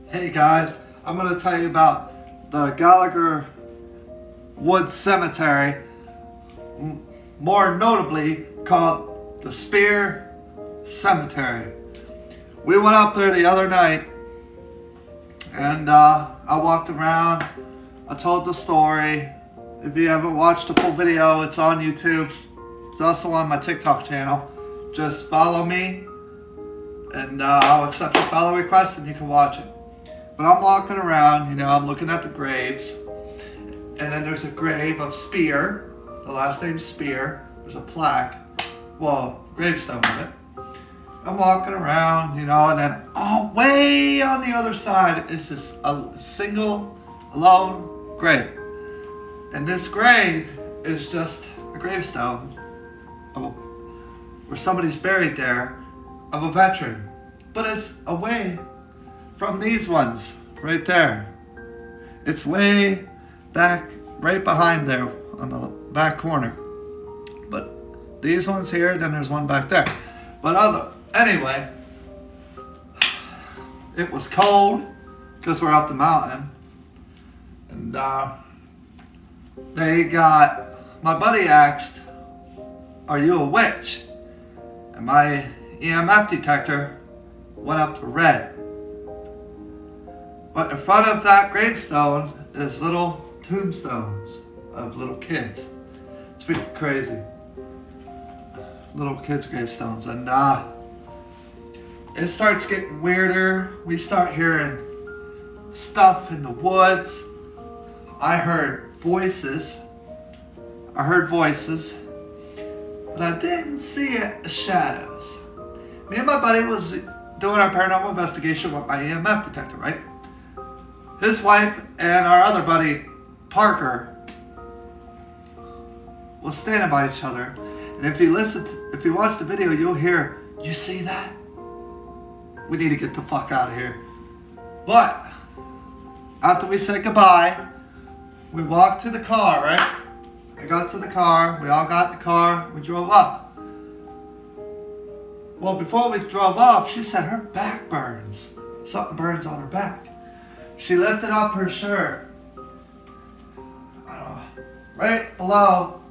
Hey guys, I'm going to tell you about the Gallagher Wood Cemetery, more notably called the Spear Cemetery. We went up there the other night and I walked around, I told the story. If you haven't watched the full video, it's on YouTube. It's also on my TikTok channel. Just follow me and I'll accept your follow request and you can watch it. But I'm walking around, I'm looking at the graves, and then there's a grave of Spear, the last name's Spear. There's a plaque, gravestone with it. I'm walking around, and then way on the other side is this a single, alone grave. And this grave is just a gravestone where somebody's buried there of a veteran. But it's away from these ones right there. It's way back, right behind there on the back corner. But these ones here, then there's one back there. But anyway, it was cold because we're up the mountain. And my buddy asked, "Are you a witch?" And my EMF detector went up to red. But in front of that gravestone is little tombstones of little kids. It's pretty crazy. Little kids' gravestones. And it starts getting weirder. We start hearing stuff in the woods. I heard voices, but I didn't see shadows. Me and my buddy was doing our paranormal investigation with my EMF detector, right? His wife and our other buddy, Parker, was standing by each other. And if you watch the video, you'll hear, "You see that? We need to get the fuck out of here." But after we said goodbye, we walked to the car, right? I got to the car, we all got in the car, we drove up. Well, before we drove off, she said her back burns. Something burns on her back. She lifted up her shirt. Right below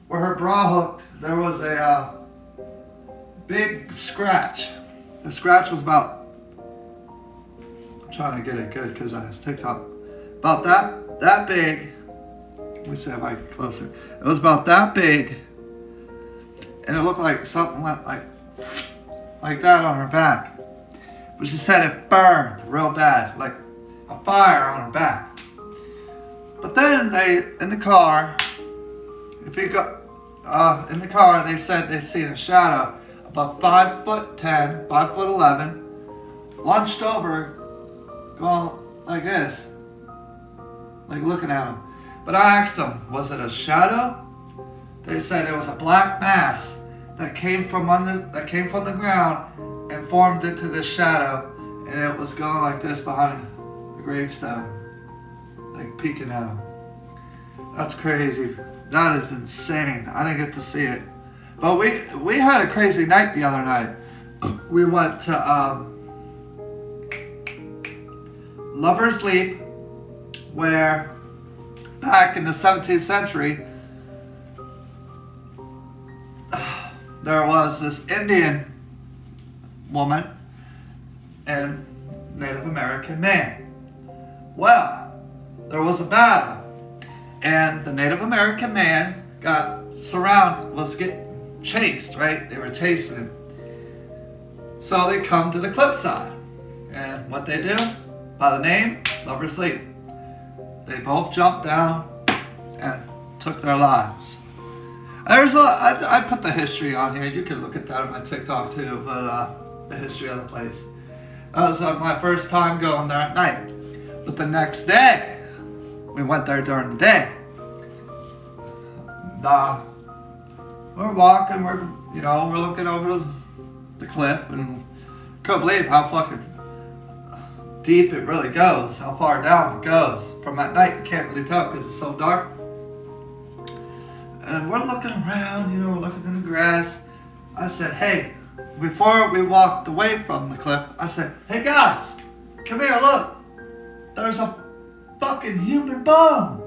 where her bra hooked, there was a big scratch. The scratch was about, I'm trying to get it good because I was TikTok, about that big. Let me see if I get closer. It was about that big, and it looked like something went like that on her back. But she said it burned real bad, like a fire on her back. But then in the car, they said they seen a shadow about 5'10", 5'11", lunched over, going like this, like looking at him. But I asked them, was it a shadow? They said it was a black mass that came from the ground and formed into this shadow, and it was going like this behind the gravestone, like peeking at him. That's crazy. That is insane. I didn't get to see it, but we had a crazy night the other night. We went to Lover's Leap, where back in the 17th century there was this Indian woman and Native American man. Well, there was a battle, and the Native American man was getting chased, right? They were chasing him. So they come to the cliffside, and what they do, by the name, Lover's Leap. They both jumped down and took their lives. I put the history on here. You can look at that on my TikTok too, but the history of the place. That was my first time going there at night. But the next day, we went there during the day. We're walking, we're looking over the cliff, and couldn't believe how fucking deep it really goes, how far down it goes. From at night, you can't really tell because it's so dark. And we're looking around, we're looking in the grass. I said, "Hey, before we walked away from the cliff, I said, "Hey guys, come here, look. There's a fucking human bone."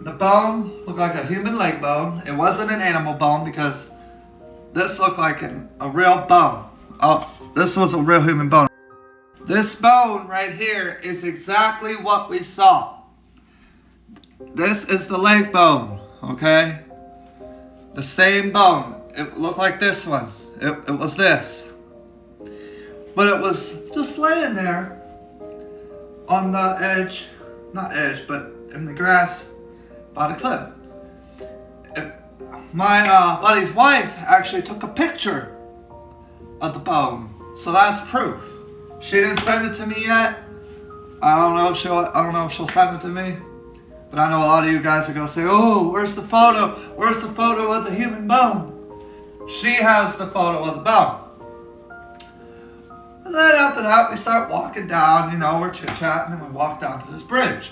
The bone looked like a human leg bone. It wasn't an animal bone because this looked like a real bone. Oh, this was a real human bone. This bone right here is exactly what we saw. This is the leg bone, okay? The same bone. It looked like this one. It was this. But it was just laying there on the edge, not edge, but in the grass by the cliff. My buddy's wife actually took a picture of the bone, so that's proof. She didn't send it to me yet. I don't know if she'll send it to me. But I know a lot of you guys are gonna say, "Oh, where's the photo? Where's the photo of the human bone?" She has the photo of the bone. And then after that, we start walking down. We're chit-chatting, and we walk down to this bridge.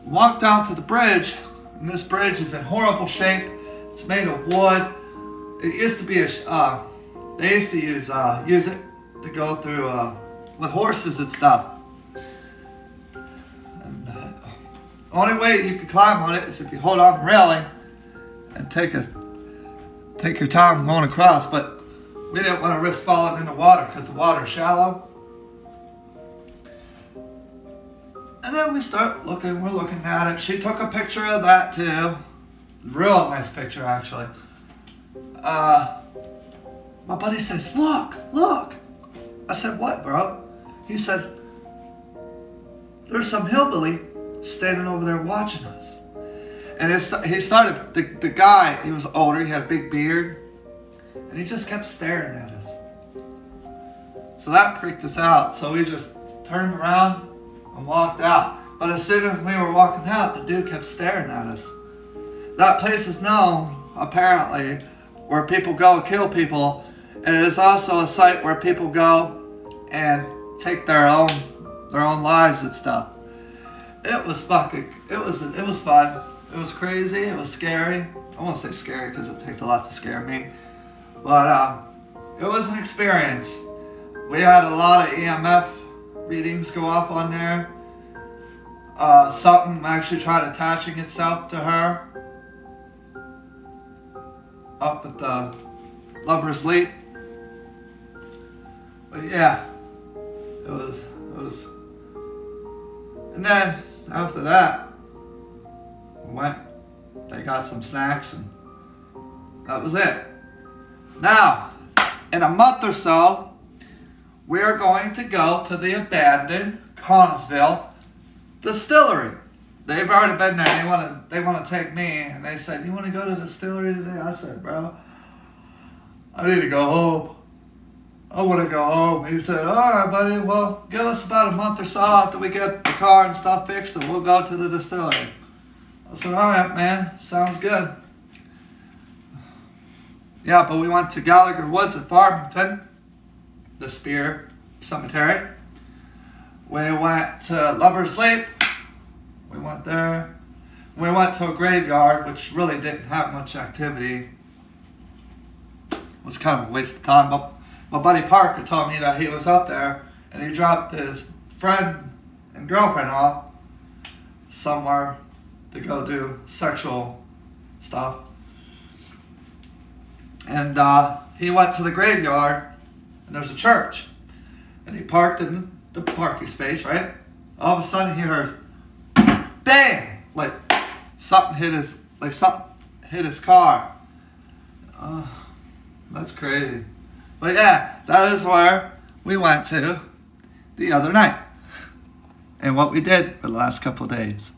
We walk down to the bridge, and this bridge is in horrible shape. It's made of wood. It used to be they used to use it to go through with horses and stuff. And the only way you can climb on it is if you hold on the railing and take your time going across. But we didn't want to risk falling in the water because the water's shallow. And then we start looking. We're looking at it. She took a picture of that too. Real nice picture, actually. My buddy says, "Look." I said, "What, bro?" He said, "There's some hillbilly standing over there watching us." And he started, the guy, he was older, he had a big beard, and he just kept staring at us. So that freaked us out. So we just turned around and walked out. But as soon as we were walking out, the dude kept staring at us. That place is known, apparently, where people go and kill people. And it is also a site where people go and take their own lives and stuff. It was fun. It was crazy. It was scary. I won't say scary because it takes a lot to scare me. But it was an experience. We had a lot of EMF readings go up on there. Something actually tried attaching itself to her up at the Lover's Leap. But yeah, it was. And then after that, we went. They got some snacks, and that was it. Now, in a month or so, we're going to go to the abandoned Connellsville distillery. They've already been there. They want to take me, and they said, "You want to go to the distillery today?" I said, "Bro, I need to go home. I want to go home." He said, "All right, buddy. Well, give us about a month or so after we get the car and stuff fixed, and we'll go to the distillery." I said, "All right, man. Sounds good." Yeah, but we went to Gallagher Woods at Farmington, the Spear Cemetery. We went to Lover's Leap. We went there. We went to a graveyard, which really didn't have much activity. It was kind of a waste of time. But my buddy Parker told me that he was up there and he dropped his friend and girlfriend off somewhere to go do sexual stuff. And he went to the graveyard, and there's a church. And he parked in the parking space, right? All of a sudden he heard bang! Like something hit his car. That's crazy. But yeah, that is where we went to the other night. And what we did for the last couple of days.